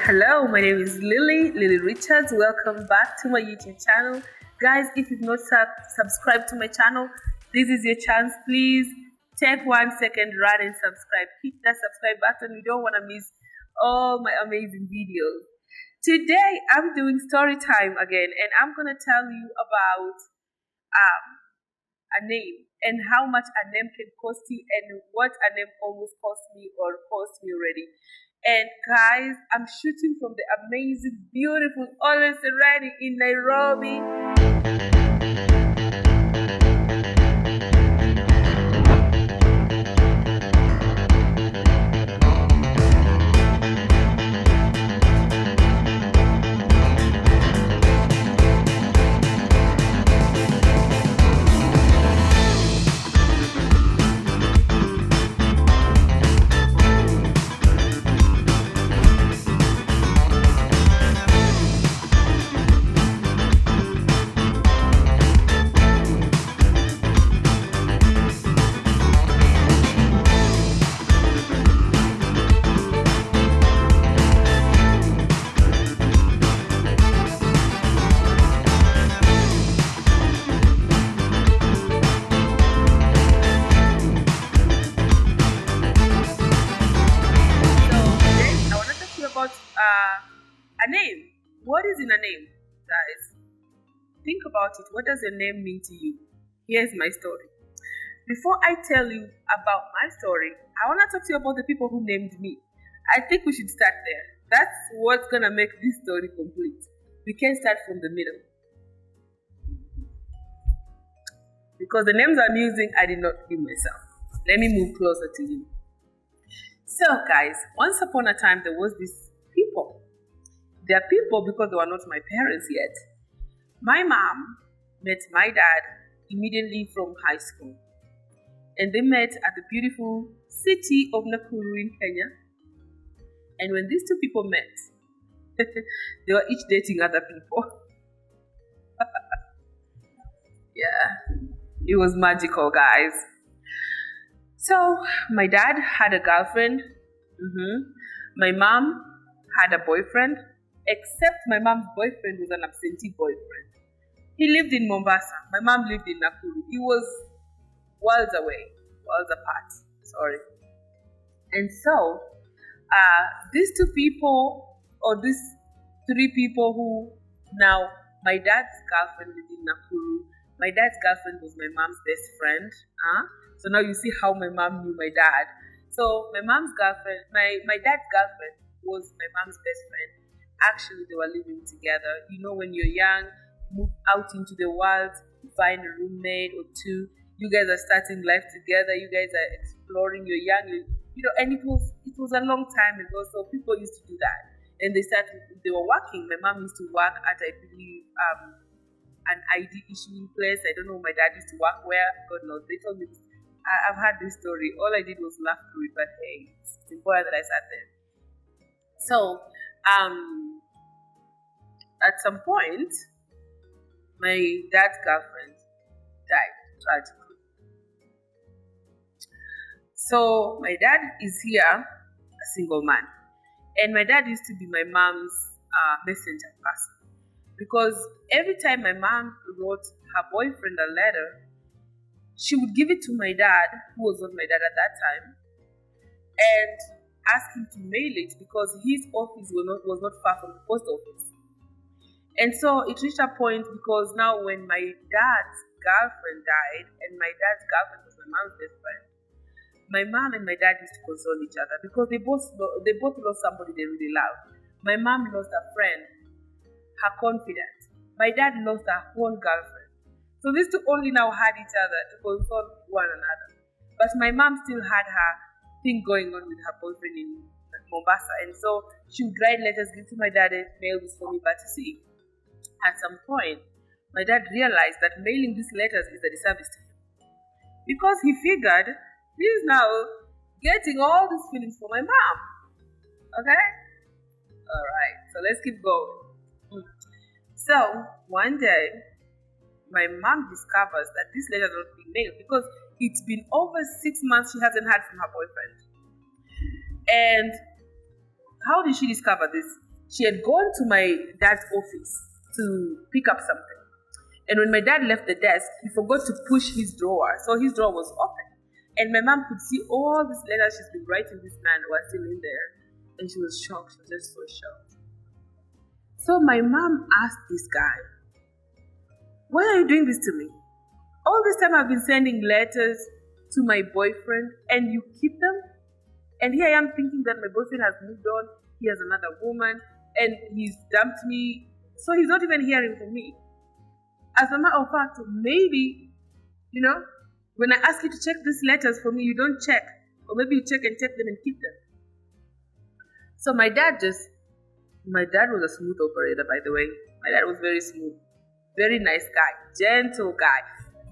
Hello, my name is Lily Richards. Welcome back to my YouTube channel. Guys, if you've not subscribed to my channel, this is your chance. Please take 1 second, run and subscribe. Hit that subscribe button. You don't want to miss all my amazing videos. Today, I'm doing story time again, and I'm going to tell you about a name and how much a name can cost you and what a name almost cost me or cost me already. And guys, I'm shooting from the amazing, beautiful Ole Sereni in Nairobi. A name. What is in a name, guys? Think about it. What does a name mean to you? Here's my story. Before I tell you about my story, I want to talk to you about the people who named me. I think we should start there. That's what's going to make this story complete. We can start from the middle. Because the names I'm using, I did not give myself. Let me move closer to you. So, guys, once upon a time, there was this people. They are people because they were not my parents yet. My mom met my dad immediately from high school. And they met at the beautiful city of Nakuru in Kenya. And when these two people met, they were each dating other people. Yeah, it was magical, guys. So, my dad had a girlfriend. My mom had a boyfriend, except my mom's boyfriend was an absentee boyfriend. He lived in Mombasa. My mom lived in Nakuru. He was worlds apart. Sorry. And so, these two people, or these three people who now, my dad's girlfriend lived in Nakuru. My dad's girlfriend was my mom's best friend. So now you see how my mom knew my dad. So my mom's girlfriend, my dad's girlfriend was my mom's best friend. Actually, they were living together. You know, when you're young, move out into the world, find a roommate or two. You guys are starting life together. You guys are exploring. You're young, and it was a long time ago. So people used to do that, and they were working. My mom used to work at, I believe, an ID issuing place. I don't know. My dad used to work where. God knows. They told me. I've had this story. All I did was laugh through it, but hey, it's important that I sat there. So, at some point, my dad's girlfriend died tragically. So, my dad is here, a single man. And my dad used to be my mom's messenger person. Because every time my mom wrote her boyfriend a letter, she would give it to my dad, who was not my dad at that time, and ask him to mail it because his office was not far from the post office. And so it reached a point because now when my dad's girlfriend died, and my dad's girlfriend was my mom's best friend, my mom and my dad used to console each other because they both lost somebody they really loved. My mom lost a friend, her confidant. My dad lost her whole girlfriend. So these two only now had each other to console one another. But my mom still had her thing going on with her boyfriend in Mombasa. And so she would write letters, give to my dad, and mail this for me. But you see, at some point, my dad realized that mailing these letters is a disservice to him. Because he figured he's now getting all these feelings for my mom. Okay? Alright, so let's keep going. So, one day, my mom discovers that this letter is not being mailed because it's been over 6 months she hasn't heard from her boyfriend. And how did she discover this? She had gone to my dad's office to pick up something. And when my dad left the desk, he forgot to push his drawer. So his drawer was open. And my mom could see all these letters she's been writing this man were still in there. And she was shocked. She was just so shocked. So my mom asked this guy, why are you doing this to me? All this time I've been sending letters to my boyfriend and you keep them? And here I am thinking that my boyfriend has moved on. He has another woman and he's dumped me. So he's not even hearing from me. As a matter of fact, maybe, when I ask you to check these letters for me, you don't check. Or maybe you check and take them and keep them. So my dad was a smooth operator, by the way. My dad was very smooth. Very nice guy. Gentle guy.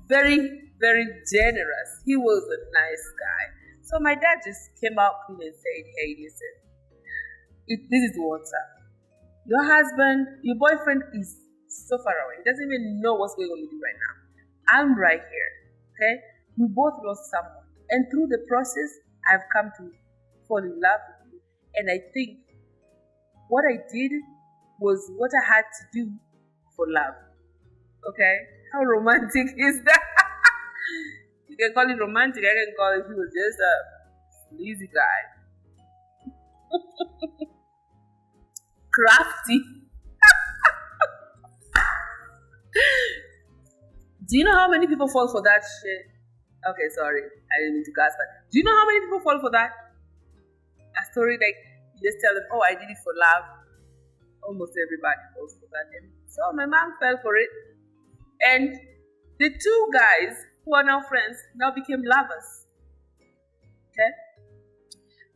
Very, very generous. He was a nice guy. So my dad just came out clean and said, hey, listen. This is what's up. Your boyfriend is so far away. He doesn't even know what's going on with you right now. I'm right here. Okay? We both lost someone. And through the process, I've come to fall in love with you. And I think what I did was what I had to do for love. Okay? How romantic is that? You can call it romantic. I can call it he was just a lazy guy. Crafty. Do you know how many people fall for that shit? Okay, sorry. I didn't mean to gasp. But do you know how many people fall for that? A story like you just tell them, oh, I did it for love. Almost everybody falls for that. And so my mom fell for it. And the two guys who are now friends now became lovers. Okay?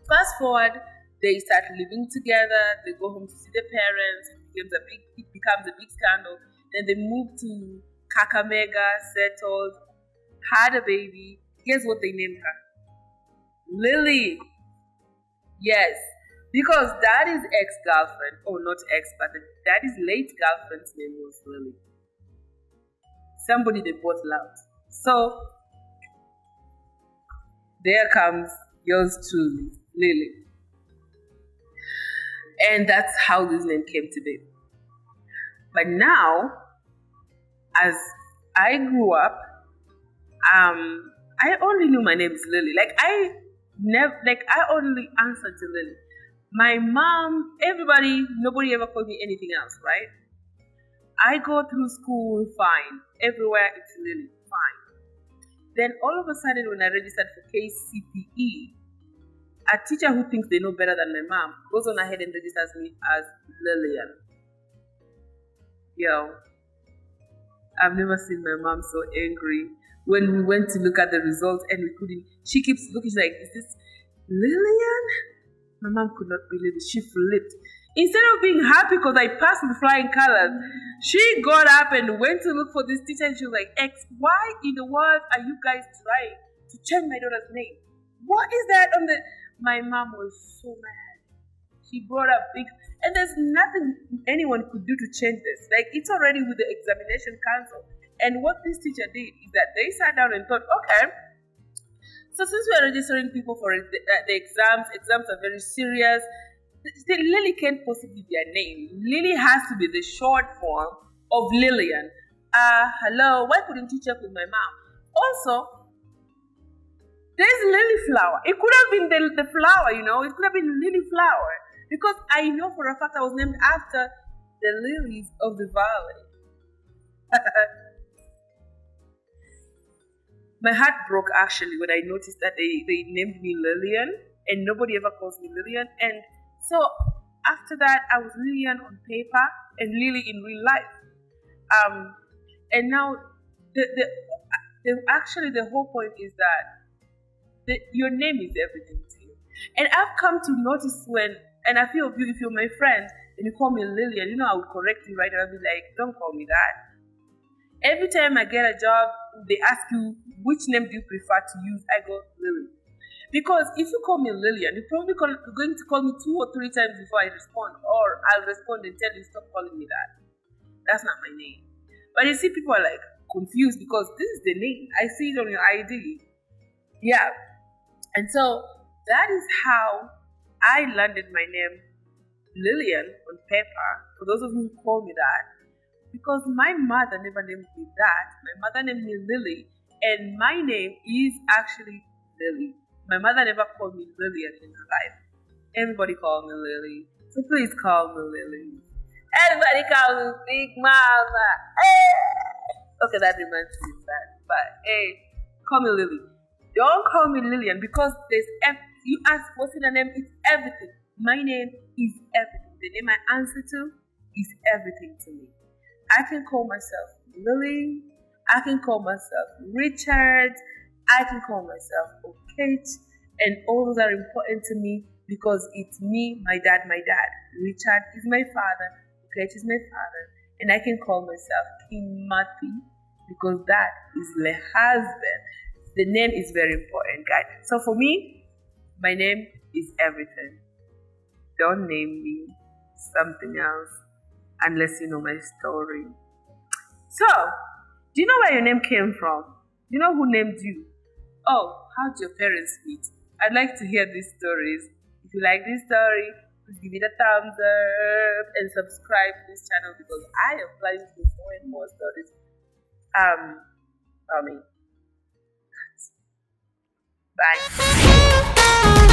Fast forward, they start living together. They go home to see their parents. It becomes a big scandal. Then they move to Kakamega, settled, had a baby. Guess what they named her? Lily. Yes, because daddy's ex-girlfriend, not ex, but daddy's late girlfriend's name was Lily. Somebody they both loved. So, there comes yours truly, Lily. And that's how this name came to be. But now, as I grew up, I only knew my name is Lily. I only answered to Lily. My mom, nobody ever called me anything else, right? I go through school fine. Everywhere it's Lily, fine. Then all of a sudden when I registered for KCPE, a teacher who thinks they know better than my mom goes on ahead and registers me as Lillian. Yo, I've never seen my mom so angry. When we went to look at the results and we couldn't, she keeps looking, she's like, is this Lillian? My mom could not believe it. She flipped. Instead of being happy because I passed with flying colors, she got up and went to look for this teacher and she was like, why in the world are you guys trying to change my daughter's name? What is that on the... My mom was so mad. She brought up and there's nothing anyone could do to change this. It's already with the examination council. And what this teacher did is that they sat down and thought, okay, so since we are registering people for the exams are very serious, Lily can't possibly be a name. Lily has to be the short form of Lillian. Hello, why couldn't you check with my mom? Also, there's lily flower. It could have been the flower, it could have been lily flower. Because I know for a fact I was named after the lilies of the valley. My heart broke actually when I noticed that they named me Lillian and nobody ever calls me Lillian. And so after that, I was Lillian on paper and Lily in real life. And now the whole point is that your name is everything to you. And I've come to notice and I feel if you're my friend and you call me Lillian, I would correct you right away. I'll be like, don't call me that. Every time I get a job, they ask you, which name do you prefer to use? I go, Lily. Because if you call me Lillian, you're probably going to call me 2 or 3 times before I respond. Or I'll respond and tell you, stop calling me that. That's not my name. But you see, people are confused because this is the name. I see it on your ID. Yeah. And so that is how I landed my name, Lillian on paper, for those of you who call me that, because my mother never named me that. My mother named me Lily, and my name is actually Lily. My mother never called me Lillian in her life. Everybody called me Lily. So please call me Lily. Everybody call me Big Mama. Hey! Okay, that reminds me of that. But hey, call me Lily. Don't call me Lillian because you ask what's in the name, it's everything. My name is everything. The name I answer to is everything to me. I can call myself Lily. I can call myself Richard. I can call myself Okate. And all those are important to me because it's me, my dad. Richard is my father. Okate is my father. And I can call myself Kimati because that is my husband. The name is very important, guys. So for me, my name is everything. Don't name me something else unless you know my story. So, do you know where your name came from? Do you know who named you? Oh, how did your parents meet? I'd like to hear these stories. If you like this story, please give it a thumbs up and subscribe to this channel because I am planning to do more and more stories. Bye.